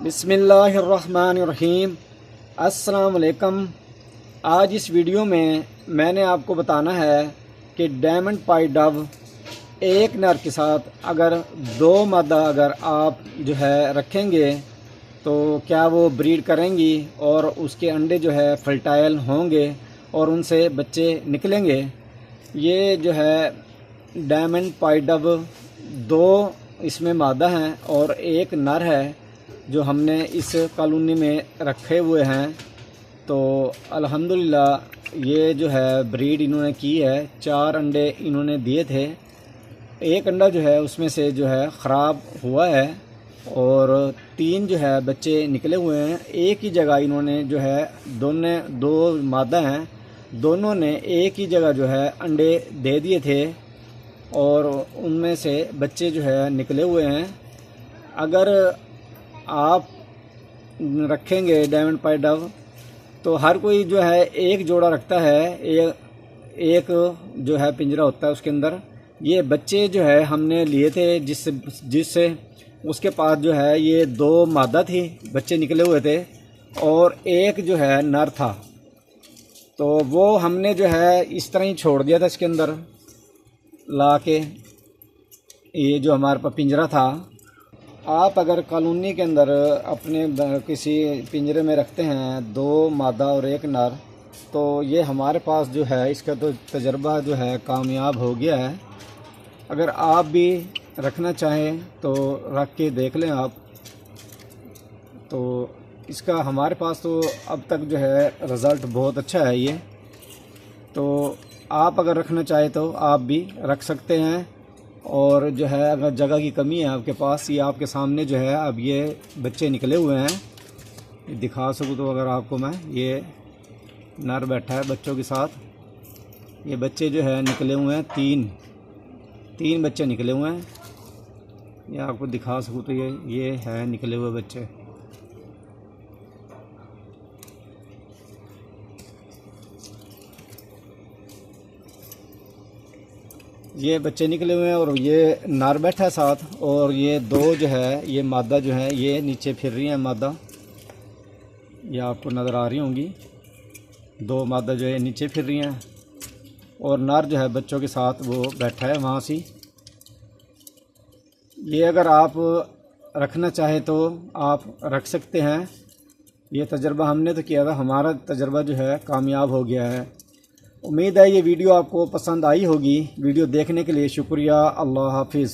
बिस्मिल्लाहिर्रहमानिर्रहीम। अस्सलाम वालेकुम। आज इस वीडियो में मैंने आपको बताना है कि डायमंड पाई डव एक नर के साथ अगर दो मादा अगर आप जो है रखेंगे तो क्या वो ब्रीड करेंगी और उसके अंडे जो है फर्टाइल होंगे और उनसे बच्चे निकलेंगे। ये जो है डायमंड पाई डव दो इसमें मादा हैं और एक नर है जो हमने इस कॉलोनी में रखे हुए हैं। तो अल्हम्दुलिल्लाह ये जो है ब्रीड इन्होंने की है। 4 अंडे इन्होंने दिए थे। एक अंडा जो है उसमें से जो है ख़राब हुआ है और 3 जो है बच्चे निकले हुए हैं। एक ही जगह इन्होंने जो है दो मादा हैं, दोनों ने एक ही जगह जो है अंडे दे दिए थे और उनमें से बच्चे जो है निकले हुए हैं। अगर आप रखेंगे डायमंड पाई डव तो हर कोई जो है एक जोड़ा रखता है, एक जो है पिंजरा होता है उसके अंदर। ये बच्चे जो है हमने लिए थे जिससे उसके पास जो है ये 2 मादा थी, बच्चे निकले हुए थे और एक जो है नर था। तो वो हमने जो है इस तरह ही छोड़ दिया था इसके अंदर ला के। ये जो हमारे पास पिंजरा था, आप अगर कॉलोनी के अंदर अपने किसी पिंजरे में रखते हैं 2 मादा और एक नर, तो ये हमारे पास जो है इसका तो तजर्बा जो है कामयाब हो गया है। अगर आप भी रखना चाहें तो रख के देख लें आप। तो इसका हमारे पास तो अब तक जो है रिज़ल्ट बहुत अच्छा है ये। तो आप अगर रखना चाहें तो आप भी रख सकते हैं। और जो है अगर जगह की कमी है आपके पास, ये आपके सामने जो है अब ये बच्चे निकले हुए हैं। दिखा सकूँ तो अगर आपको मैं, ये नर बैठा है बच्चों के साथ। ये बच्चे जो है निकले हुए हैं, तीन बच्चे निकले हुए हैं। ये आपको दिखा सकूँ तो ये है निकले हुए बच्चे। ये बच्चे निकले हुए हैं और ये नर बैठा है साथ। और ये 2 जो है ये मादा जो है ये नीचे फिर रही हैं मादा, ये आपको नज़र आ रही होंगी। 2 मादा जो है नीचे फिर रही हैं और नर जो है बच्चों के साथ वो बैठा है वहाँ से। ये अगर आप रखना चाहें तो आप रख सकते हैं। ये तजर्बा हमने तो किया था, हमारा तजर्बा जो है कामयाब हो गया है। उम्मीद है ये वीडियो आपको पसंद आई होगी। वीडियो देखने के लिए शुक्रिया। अल्लाह हाफिज़।